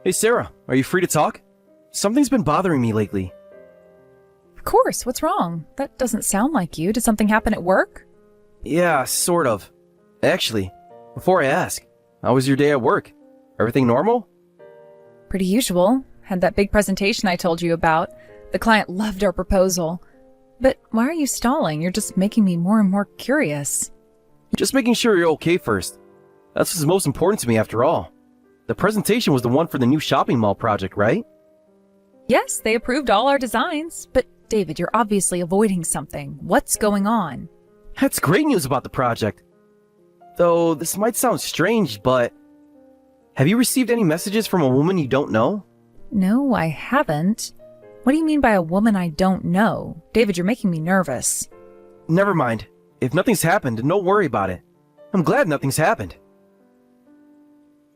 Hey Sarah, are you free to talk? Something's been bothering me lately. Of course, what's wrong? That doesn't sound like you. Did something happen at work? Yeah, sort of. Actually, before I ask, how was your day at work? Everything normal? Pretty usual. Had that big presentation I told you about. The client loved our proposal. But why are you stalling? You're just making me more and more curious. Just making sure you're okay first. That's what's most important to me after all. The presentation was the one for the new shopping mall project, right? Yes, they approved all our designs. But David, you're obviously avoiding something. What's going on? That's great news about the project. Though this might sound strange, but have you received any messages from a woman you don't know? No, I haven't. What do you mean by a woman I don't know? David, you're making me nervous. Never mind. If nothing's happened, don't worry about it. I'm glad nothing's happened.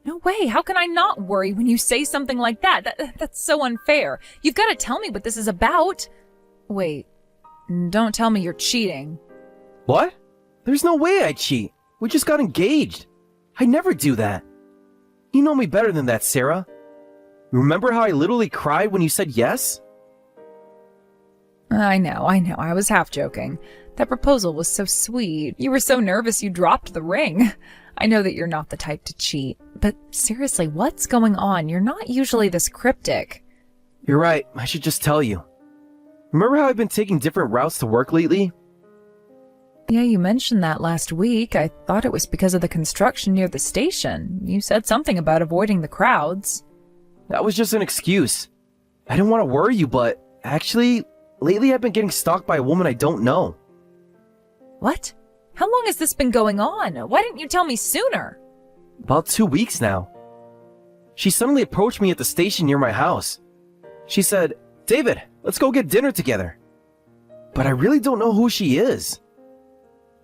No way. How can I not worry when you say something like that? That's so unfair. You've got to tell me what this is about. Wait, don't tell me you're cheating. What? There's no way I'd cheat. We just got engaged. I'd never do that. You know me better than that, Sarah. Remember how I literally cried when you said yes? I know. I was half joking. That proposal was so sweet. You were so nervous you dropped the ring. I know that you're not the type to cheat. But seriously, what's going on? You're not usually this cryptic. You're right. I should just tell you. Remember how I've been taking different routes to work lately? Yeah, you mentioned that last week. I thought it was because of the construction near the station. You said something about avoiding the crowds. That was just an excuse. I didn't want to worry you, but actually, lately I've been getting stalked by a woman I don't know. What? How long has this been going on? Why didn't you tell me sooner? About 2 weeks now. She suddenly approached me at the station near my house. She said, "David, let's go get dinner together." But I really don't know who she is.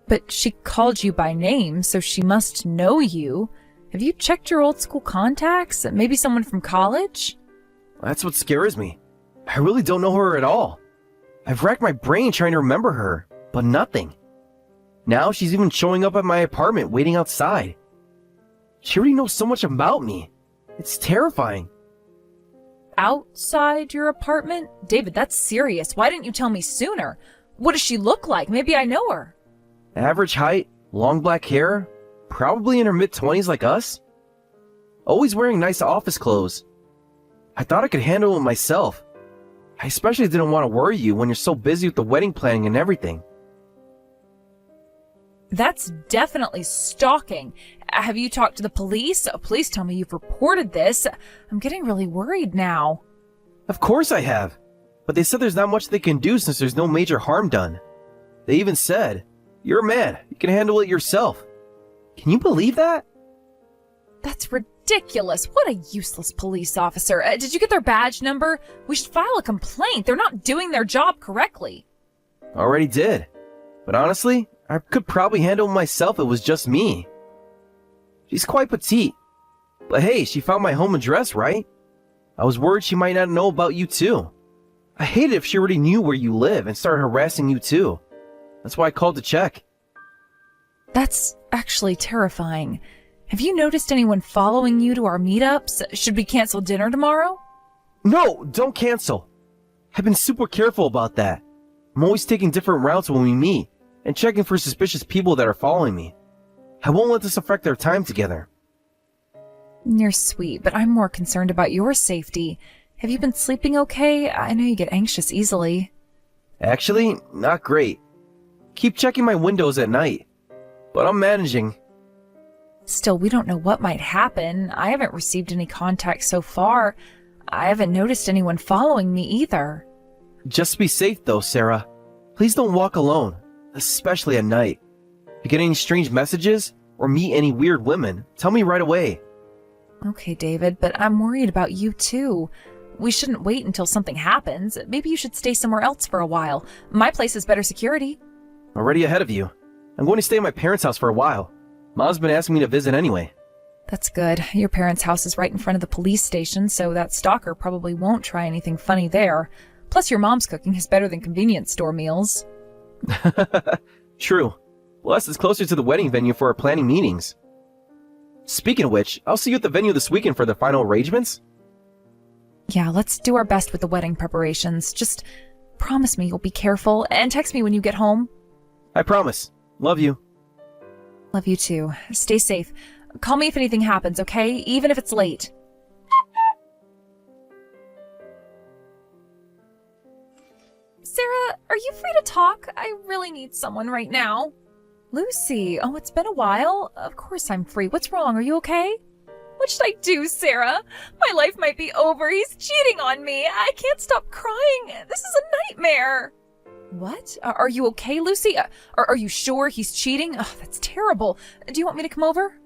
But she called you by name, so she must know you. Have you checked your old school contacts? Maybe someone from college? That's what scares me. I really don't know her at all. I've racked my brain trying to remember her, but nothing. Now she's even showing up at my apartment waiting outside. She already knows so much about me. It's terrifying. Outside your apartment? David, that's serious. Why didn't you tell me sooner? What does she look like? Maybe I know her. Average height, long black hair, probably in her mid-20s like us. Always wearing nice office clothes. I thought I could handle it myself. I especially didn't want to worry you when you're so busy with the wedding planning and everything. That's definitely stalking. Have you talked to the police? Please tell me you've reported this. I'm getting really worried now. Of course I have. But they said there's not much they can do since there's no major harm done. They even said, "You're a man. You can handle it yourself." Can you believe that? That's ridiculous. What a useless police officer. Did you get their badge number? We should file a complaint. They're not doing their job correctly. Already did. But honestly, I could probably handle it myself if it was just me. She's quite petite. But hey, she found my home address, right? I was worried she might not know about you too. I hate it if she already knew where you live and started harassing you too. That's why I called to check. That's actually terrifying. Have you noticed anyone following you to our meetups? Should we cancel dinner tomorrow? No, don't cancel. I've been super careful about that. I'm always taking different routes when we meet and checking for suspicious people that are following me. I won't let this affect our time together. You're sweet, but I'm more concerned about your safety. Have you been sleeping okay? I know you get anxious easily. Actually, not great. Keep checking my windows at night. But I'm managing. Still, we don't know what might happen. I haven't received any contact so far. I haven't noticed anyone following me either. Just be safe though, Sarah. Please don't walk alone, especially at night. If you get any strange messages or meet any weird women, tell me right away. Okay, David, but I'm worried about you too. We shouldn't wait until something happens. Maybe you should stay somewhere else for a while. My place has better security. Already ahead of you. I'm going to stay at my parents' house for a while. Mom's been asking me to visit anyway. That's good. Your parents' house is right in front of the police station, so that stalker probably won't try anything funny there. Plus, your mom's cooking is better than convenience store meals. True. Plus, it's closer to the wedding venue for our planning meetings. Speaking of which, I'll see you at the venue this weekend for the final arrangements. Yeah, let's do our best with the wedding preparations. Just promise me you'll be careful and text me when you get home. I promise. Love you. Love you too. Stay safe. Call me if anything happens, okay? Even if it's late. Sarah, are you free to talk? I really need someone right now. Lucy, oh, it's been a while. Of course I'm free. What's wrong? Are you okay? What should I do, Sarah? My life might be over. He's cheating on me. I can't stop crying. This is a nightmare. What? Are you okay, Lucy? Are you sure he's cheating? Oh, that's terrible. Do you want me to come over?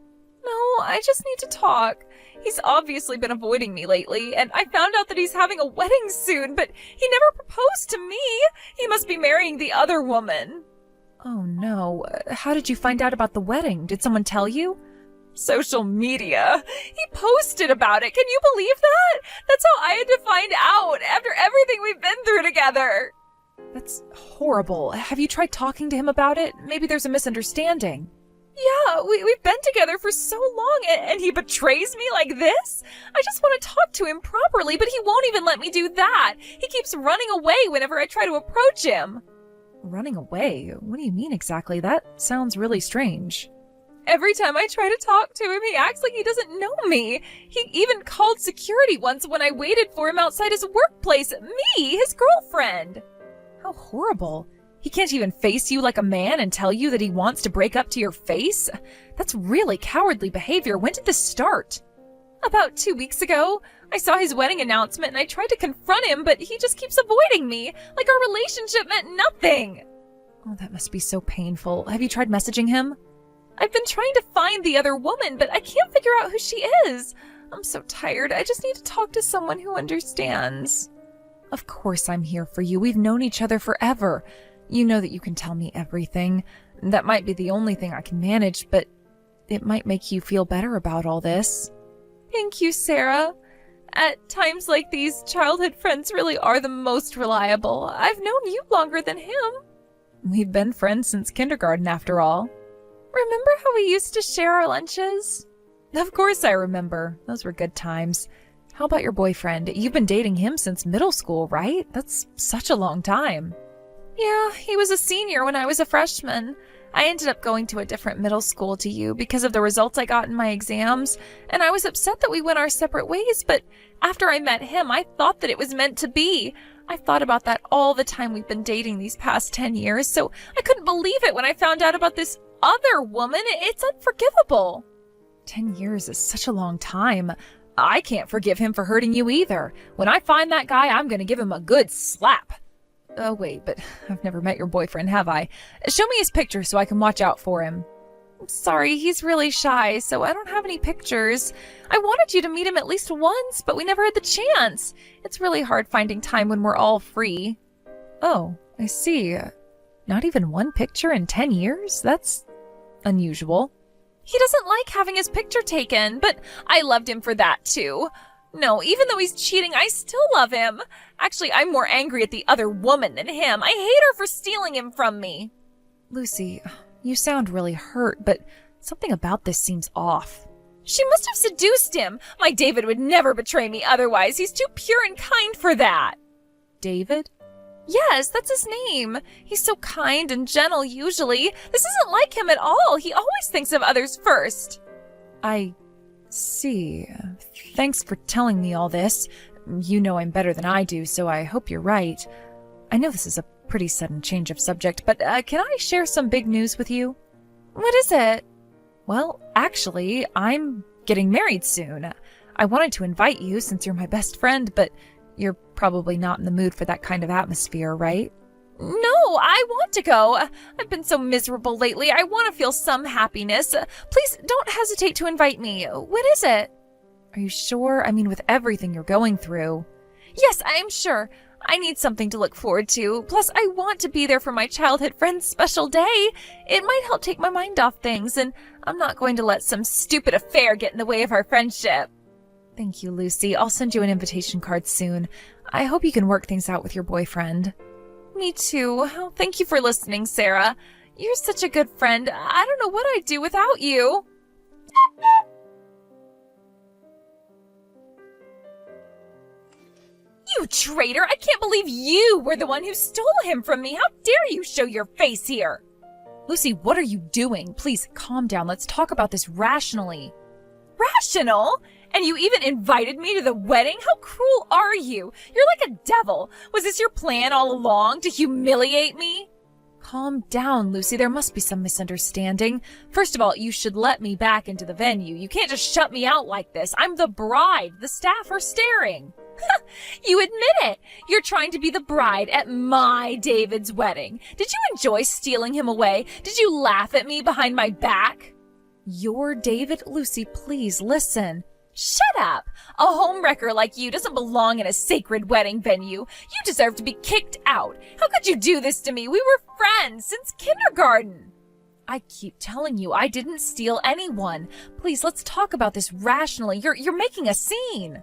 No, I just need to talk. He's obviously been avoiding me lately, and I found out that he's having a wedding soon, but he never proposed to me. He must be marrying the other woman. Oh no. How did you find out about the wedding? Did someone tell you? Social media. He posted about it. Can you believe that? That's how I had to find out after everything we've been through together. That's horrible. Have you tried talking to him about it? Maybe there's a misunderstanding. Yeah, we've been together for so long, and he betrays me like this? I just want to talk to him properly, but he won't even let me do that. He keeps running away whenever I try to approach him. Running away? What do you mean exactly? That sounds really strange. Every time I try to talk to him, he acts like he doesn't know me. He even called security once when I waited for him outside his workplace. Me, his girlfriend. How horrible. He can't even face you like a man and tell you that he wants to break up to your face? That's really cowardly behavior. When did this start? About 2 weeks ago. I saw his wedding announcement and I tried to confront him, but he just keeps avoiding me, like our relationship meant nothing. Oh, that must be so painful. Have you tried messaging him? I've been trying to find the other woman, but I can't figure out who she is. I'm so tired. I just need to talk to someone who understands. Of course I'm here for you. We've known each other forever. You know that you can tell me everything. That might be the only thing I can manage, but it might make you feel better about all this. Thank you, Sarah. At times like these, childhood friends really are the most reliable. I've known you longer than him. We've been friends since kindergarten, after all. Remember how we used to share our lunches? Of course I remember. Those were good times. How about your boyfriend? You've been dating him since middle school, right? That's such a long time. Yeah, he was a senior when I was a freshman. I ended up going to a different middle school to you because of the results I got in my exams, and I was upset that we went our separate ways, but after I met him, I thought that it was meant to be. I've thought about that all the time we've been dating these past 10 years, so I couldn't believe it when I found out about this other woman. It's unforgivable. 10 years is such a long time. I can't forgive him for hurting you either. When I find that guy, I'm going to give him a good slap. Oh, wait, but I've never met your boyfriend, have I? Show me his picture so I can watch out for him. I'm sorry, he's really shy, so I don't have any pictures. I wanted you to meet him at least once, but we never had the chance. It's really hard finding time when we're all free. Oh, I see. Not even one picture in 10 years? That's unusual. He doesn't like having his picture taken, but I loved him for that too. No, even though he's cheating, I still love him. Actually, I'm more angry at the other woman than him. I hate her for stealing him from me. Lucy, you sound really hurt, but something about this seems off. She must have seduced him. My David would never betray me otherwise. He's too pure and kind for that. David? Yes, that's his name. He's so kind and gentle usually. This isn't like him at all. He always thinks of others first. I see. Thanks for telling me all this. You know I'm better than I do, so I hope you're right. I know this is a pretty sudden change of subject, but can I share some big news with you? What is it? Well, actually, I'm getting married soon. I wanted to invite you since you're my best friend, but you're probably not in the mood for that kind of atmosphere, right? No, I want to go. I've been so miserable lately. I want to feel some happiness. Please don't hesitate to invite me. What is it? Are you sure? I mean, with everything you're going through. Yes, I am sure. I need something to look forward to. Plus, I want to be there for my childhood friend's special day. It might help take my mind off things, and I'm not going to let some stupid affair get in the way of our friendship. Thank you, Lucy. I'll send you an invitation card soon. I hope you can work things out with your boyfriend. Me too. Oh, thank you for listening, Sarah. You're such a good friend. I don't know what I'd do without you. You traitor! I can't believe you were the one who stole him from me! How dare you show your face here! Lucy, what are you doing? Please calm down. Let's talk about this rationally. Rational? And you even invited me to the wedding? How cruel are you? You're like a devil. Was this your plan all along, to humiliate me? Calm down, Lucy. There must be some misunderstanding. First of all, you should let me back into the venue. You can't just shut me out like this. I'm the bride. The staff are staring. You admit it. You're trying to be the bride at my David's wedding. Did you enjoy stealing him away? Did you laugh at me behind my back? Your David? Lucy, please listen. Shut up! A homewrecker like you doesn't belong in a sacred wedding venue. You deserve to be kicked out. How could you do this to me? We were friends since kindergarten. I keep telling you, I didn't steal anyone. Please, let's talk about this rationally. You're making a scene.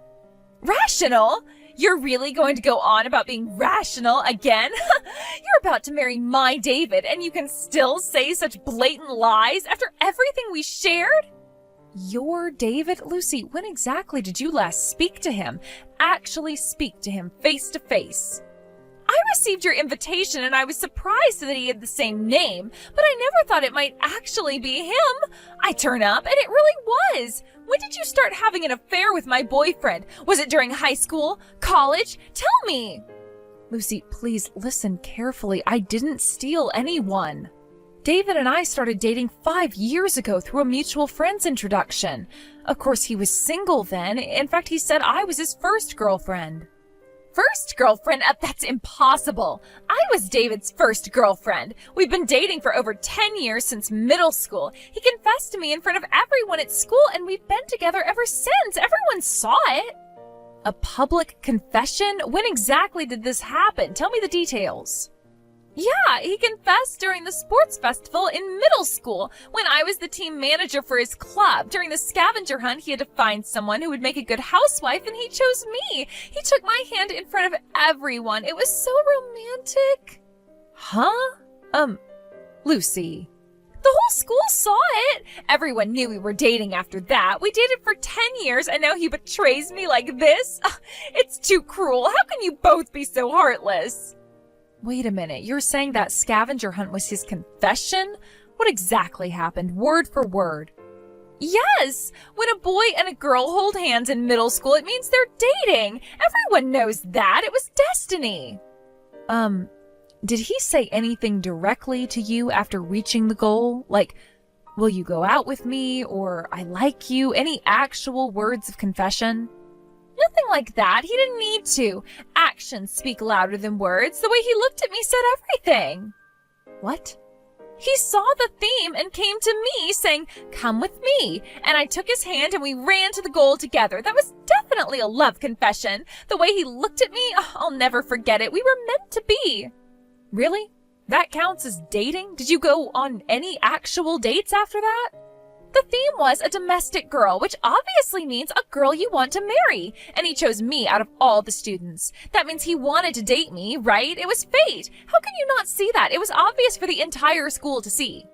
Rational? You're really going to go on about being rational again? You're about to marry my David, and you can still say such blatant lies after everything we shared? Your David? Lucy, when exactly did you last speak to him? Actually speak to him face to face? I received your invitation and I was surprised that he had the same name, but I never thought it might actually be him. I turn up and it really was. When did you start having an affair with my boyfriend? Was it during high school? College? Tell me. Lucy, please listen carefully. I didn't steal anyone. David and I started dating 5 years ago through a mutual friend's introduction. Of course, he was single then. In fact, he said I was his first girlfriend. First girlfriend? That's impossible. I was David's first girlfriend. We've been dating for over 10 years since middle school. He confessed to me in front of everyone at school, and we've been together ever since. Everyone saw it. A public confession? When exactly did this happen? Tell me the details. Yeah, he confessed during the sports festival in middle school when I was the team manager for his club. During the scavenger hunt, he had to find someone who would make a good housewife, and he chose me. He took my hand in front of everyone. It was so romantic. Huh? Lucy. The whole school saw it. Everyone knew we were dating after that. We dated for 10 years, and now he betrays me like this? It's too cruel. How can you both be so heartless? Wait a minute, you're saying that scavenger hunt was his confession? What exactly happened, word for word? Yes! When a boy and a girl hold hands in middle school, it means they're dating. Everyone knows that. It was destiny. Did he say anything directly to you after reaching the goal? Like, will you go out with me? Or I like you? Any actual words of confession? Nothing like that. He didn't need to. Actions speak louder than words. The way he looked at me said everything. What? He saw the theme and came to me saying, "Come with me." And I took his hand and we ran to the goal together. That was definitely a love confession. The way he looked at me, I'll never forget it. We were meant to be. Really? That counts as dating? Did you go on any actual dates after that? The theme was a domestic girl, which obviously means a girl you want to marry. And he chose me out of all the students. That means he wanted to date me, right? It was fate. How can you not see that? It was obvious for the entire school to see.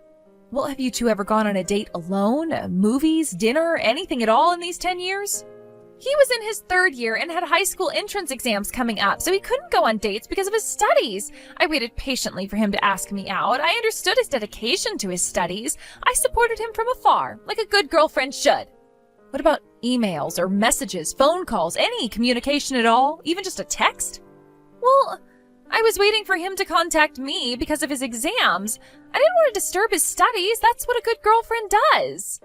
Well, have you two ever gone on a date alone? Movies, dinner, anything at all in these 10 years? He was in his 3rd year and had high school entrance exams coming up, so he couldn't go on dates because of his studies. I waited patiently for him to ask me out. I understood his dedication to his studies. I supported him from afar, like a good girlfriend should. What about emails or messages, phone calls, any communication at all? Even just a text? Well, I was waiting for him to contact me because of his exams. I didn't want to disturb his studies. That's what a good girlfriend does.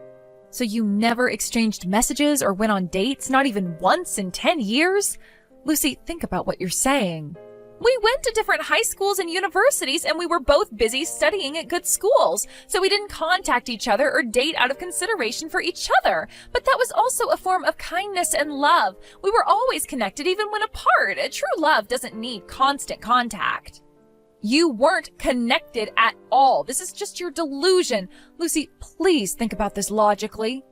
So you never exchanged messages or went on dates, not even once in 10 years? Lucy, think about what you're saying. We went to different high schools and universities, and we were both busy studying at good schools, so we didn't contact each other or date out of consideration for each other. But that was also a form of kindness and love. We were always connected, even when apart. A true love doesn't need constant contact. You weren't connected at all. This is just your delusion. Lucy, please think about this logically.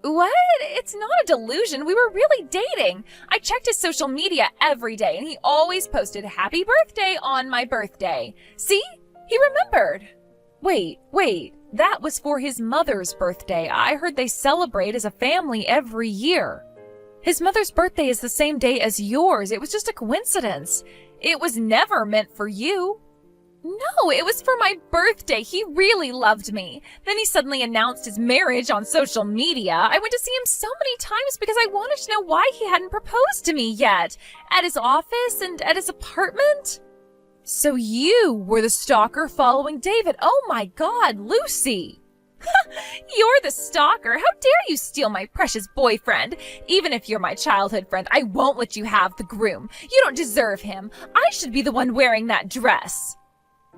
What? It's not a delusion. We were really dating. I checked his social media every day, and he always posted "Happy birthday" on my birthday. See? He remembered. Wait. That was for his mother's birthday. I heard they celebrate as a family every year. His mother's birthday is the same day as yours. It was just a coincidence. It was never meant for you. No, it was for my birthday. He really loved me. Then he suddenly announced his marriage on social media. I went to see him so many times because I wanted to know why he hadn't proposed to me yet. At his office and at his apartment. So you were the stalker following David. Oh my God, Lucy. You're the stalker. How dare you steal my precious boyfriend? Even if you're my childhood friend, I won't let you have the groom. You don't deserve him. I should be the one wearing that dress.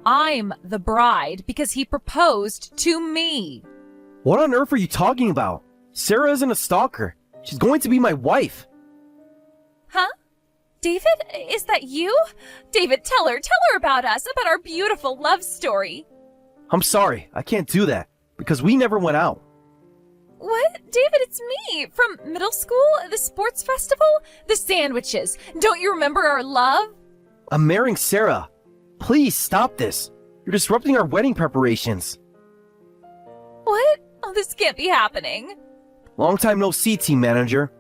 I'm the bride because he proposed to me. What on earth are you talking about? Sarah isn't a stalker. She's going to be my wife. Huh? David, is that you? David, tell her about us, about our beautiful love story. I'm sorry, I can't do that, because we never went out. What? David, it's me, from middle school, the sports festival, the sandwiches. Don't you remember our love? I'm marrying Sarah. Please stop this. You're disrupting our wedding preparations. What? Oh, this can't be happening. Long time no see, team manager.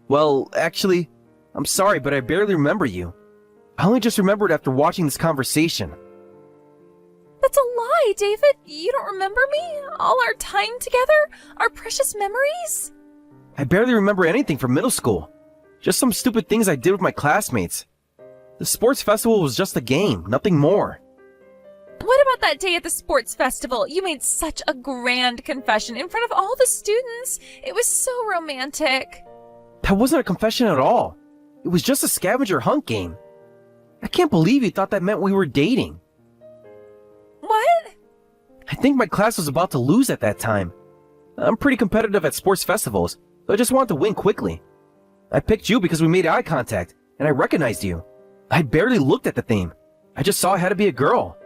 Well, actually, I'm sorry, but I barely remember you. I only just remembered after watching this conversation. That's a lie, David. You don't remember me? All our time together? Our precious memories? I barely remember anything from middle school. Just some stupid things I did with my classmates. The sports festival was just a game, nothing more. What about that day at the sports festival? You made such a grand confession in front of all the students. It was so romantic. That wasn't a confession at all. It was just a scavenger hunt game. I can't believe you thought that meant we were dating. What? I think my class was about to lose at that time. I'm pretty competitive at sports festivals, so I just wanted to win quickly. I picked you because we made eye contact, and I recognized you. I barely looked at the theme. I just saw it had to be a girl.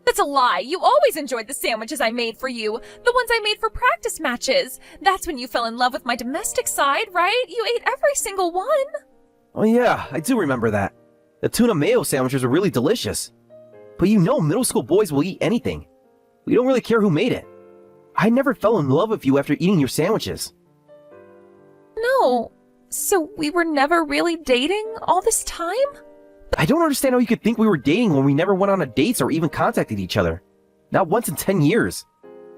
That's a lie. You always enjoyed the sandwiches I made for you. The ones I made for practice matches. That's when you fell in love with my domestic side, right? You ate every single one. Oh yeah, I do remember that. The tuna mayo sandwiches were really delicious. But you know middle school boys will eat anything. We don't really care who made it. I never fell in love with you after eating your sandwiches. No. So we were never really dating all this time? I don't understand how you could think we were dating when we never went on a dates or even contacted each other. Not once in 10 years.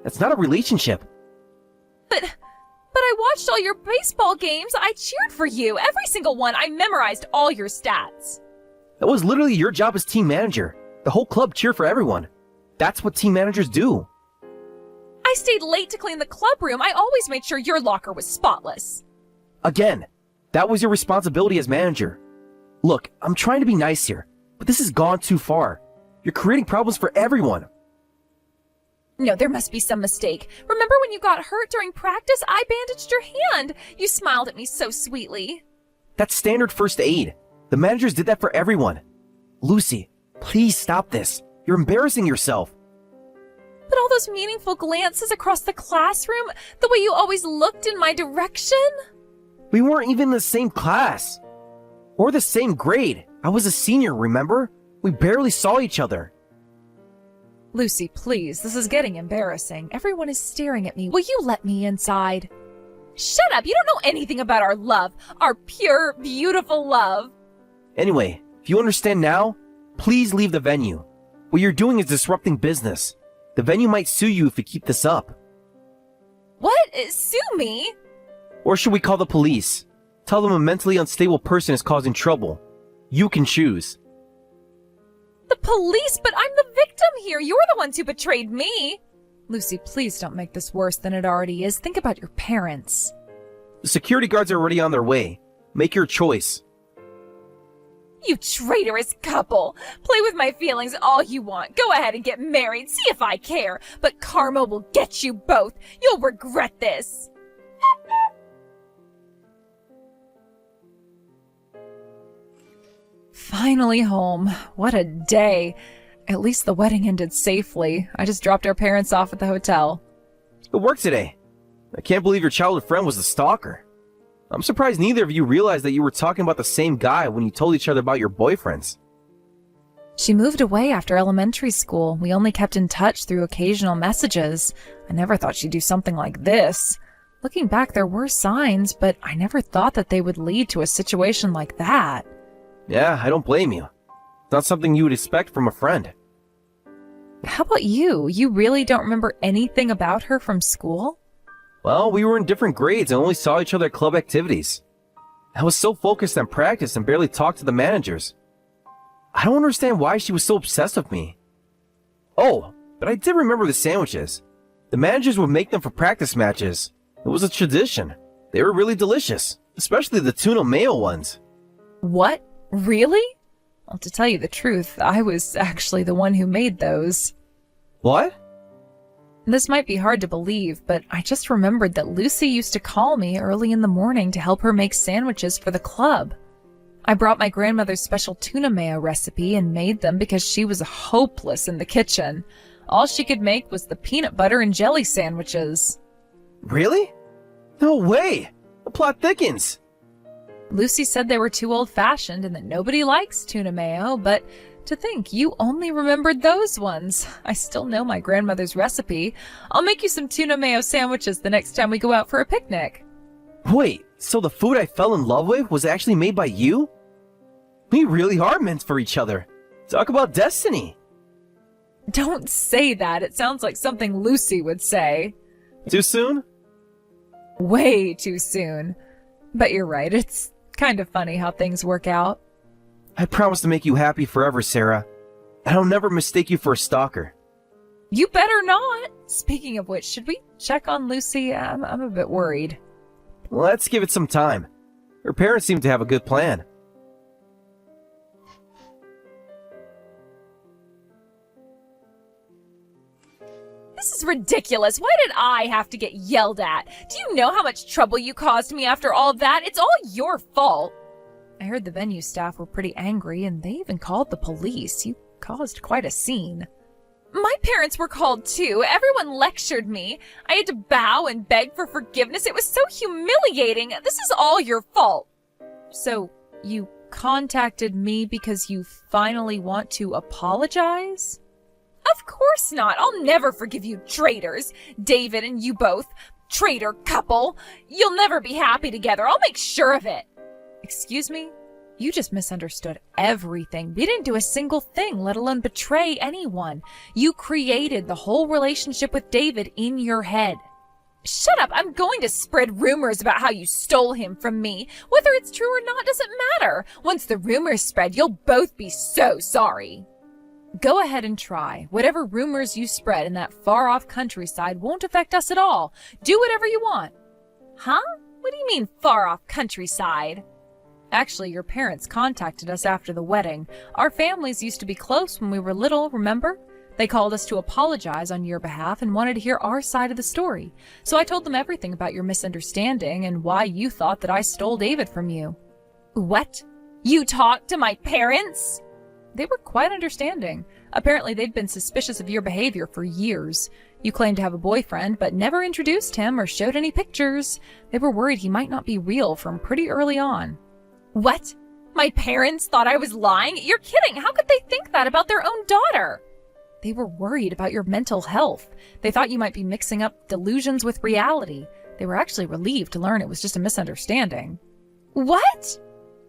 That's not a relationship. But I watched all your baseball games. I cheered for you. Every single one. I memorized all your stats. That was literally your job as team manager. The whole club cheered for everyone. That's what team managers do. I stayed late to clean the club room. I always made sure your locker was spotless. Again, that was your responsibility as manager. Look, I'm trying to be nice here, but this has gone too far. You're creating problems for everyone. No, there must be some mistake. Remember when you got hurt during practice? I bandaged your hand. You smiled at me so sweetly. That's standard first aid. The managers did that for everyone. Lucy, please stop this. You're embarrassing yourself. But all those meaningful glances across the classroom, the way you always looked in my direction. We weren't even in the same class. Or the same grade. I was a senior, remember? We barely saw each other. Lucy, please, this is getting embarrassing. Everyone is staring at me. Will you let me inside? Shut up! You don't know anything about our love. Our pure, beautiful love. Anyway, if you understand now, please leave the venue. What you're doing is disrupting business. The venue might sue you if you keep this up. What? Sue me? Or should we call the police? Tell them a mentally unstable person is causing trouble. You can choose. The police? But I'm the victim here. You're the ones who betrayed me. Lucy, please don't make this worse than it already is. Think about your parents. The security guards are already on their way. Make your choice. You traitorous couple. Play with my feelings all you want. Go ahead and get married. See if I care. But karma will get you both. You'll regret this. Finally home. What a day. At least the wedding ended safely. I just dropped our parents off at the hotel. Good work today. I can't believe your childhood friend was the stalker. I'm surprised neither of you realized that you were talking about the same guy when you told each other about your boyfriends. She moved away after elementary school. We only kept in touch through occasional messages. I never thought she'd do something like this. Looking back, there were signs, but I never thought that they would lead to a situation like that. Yeah, I don't blame you. It's not something you would expect from a friend. How about you? You really don't remember anything about her from school? Well, we were in different grades and only saw each other at club activities. I was so focused on practice and barely talked to the managers. I don't understand why she was so obsessed with me. Oh, but I did remember the sandwiches. The managers would make them for practice matches. It was a tradition. They were really delicious, especially the tuna mayo ones. What? Really? Well, to tell you the truth, I was actually the one who made those. What? This might be hard to believe, but I just remembered that Lucy used to call me early in the morning to help her make sandwiches for the club. I brought my grandmother's special tuna mayo recipe and made them because she was hopeless in the kitchen. All she could make was the peanut butter and jelly sandwiches. Really? No way! The plot thickens! Lucy said they were too old-fashioned and that nobody likes tuna mayo, but to think you only remembered those ones. I still know my grandmother's recipe. I'll make you some tuna mayo sandwiches the next time we go out for a picnic. Wait, so the food I fell in love with was actually made by you? We really are meant for each other. Talk about destiny. Don't say that. It sounds like something Lucy would say. Too soon? Way too soon. But you're right. It's kind of funny how things work out. I promise to make you happy forever, Sarah. And I'll never mistake you for a stalker. You better not. Speaking of which, should we check on Lucy? I'm a bit worried. Let's give it some time. Her parents seem to have a good plan. This is ridiculous. Why did I have to get yelled at? Do you know how much trouble you caused me after all that? It's all your fault. I heard the venue staff were pretty angry, and they even called the police. You caused quite a scene. My parents were called too. Everyone lectured me. I had to bow and beg for forgiveness. It was so humiliating. This is all your fault. So, you contacted me because you finally want to apologize? Of course not. I'll never forgive you traitors. David and you both. Traitor couple. You'll never be happy together. I'll make sure of it. Excuse me? You just misunderstood everything. We didn't do a single thing, let alone betray anyone. You created the whole relationship with David in your head. Shut up. I'm going to spread rumors about how you stole him from me. Whether it's true or not doesn't matter. Once the rumors spread, you'll both be so sorry. Go ahead and try. Whatever rumors you spread in that far-off countryside won't affect us at all. Do whatever you want. Huh? What do you mean far-off countryside? Actually, your parents contacted us after the wedding. Our families used to be close when we were little, remember? They called us to apologize on your behalf and wanted to hear our side of the story. So I told them everything about your misunderstanding and why you thought that I stole David from you. What? You talked to my parents? They were quite understanding. Apparently, they'd been suspicious of your behavior for years. You claimed to have a boyfriend, but never introduced him or showed any pictures. They were worried he might not be real from pretty early on. What? My parents thought I was lying? You're kidding. How could they think that about their own daughter? They were worried about your mental health. They thought you might be mixing up delusions with reality. They were actually relieved to learn it was just a misunderstanding. What?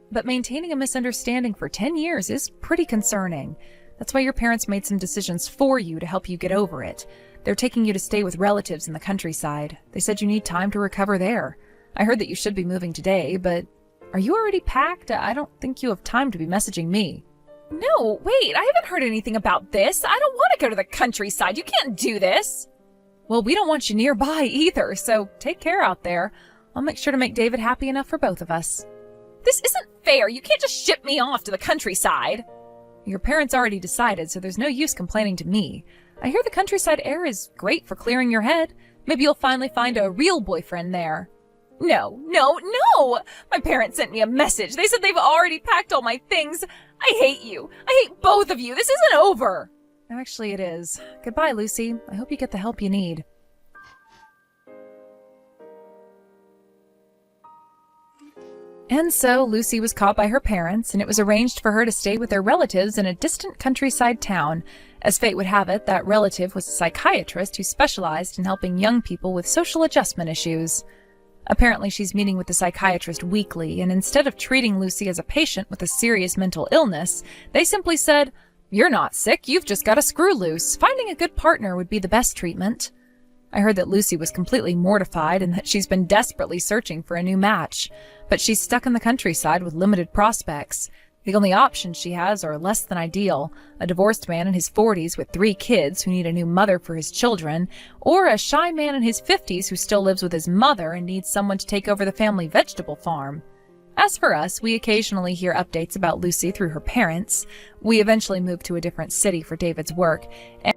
But maintaining a misunderstanding for 10 years is pretty concerning. That's why your parents made some decisions for you to help you get over it. They're taking you to stay with relatives in the countryside. They said you need time to recover there. I heard that you should be moving today, but are you already packed? I don't think you have time to be messaging me. No, wait, I haven't heard anything about this. I don't want to go to the countryside. You can't do this. Well, we don't want you nearby either, so take care out there. I'll make sure to make David happy enough for both of us. This isn't fair. You can't just ship me off to the countryside. Your parents already decided, so there's no use complaining to me. I hear the countryside air is great for clearing your head. Maybe you'll finally find a real boyfriend there. No. My parents sent me a message. They said they've already packed all my things. I hate you. I hate both of you. This isn't over. Actually, it is. Goodbye, Lucy. I hope you get the help you need. And so Lucy was caught by her parents, and it was arranged for her to stay with their relatives in a distant countryside town. As fate would have it, that relative was a psychiatrist who specialized in helping young people with social adjustment issues. Apparently, she's meeting with the psychiatrist weekly, and instead of treating Lucy as a patient with a serious mental illness, they simply said, "You're not sick, you've just got a screw loose. Finding a good partner would be the best treatment." I heard that Lucy was completely mortified and that she's been desperately searching for a new match, but she's stuck in the countryside with limited prospects. The only options she has are less than ideal: a divorced man in his 40s with 3 kids who need a new mother for his children, or a shy man in his 50s who still lives with his mother and needs someone to take over the family vegetable farm. As for us, we occasionally hear updates about Lucy through her parents. We eventually moved to a different city for David's work, and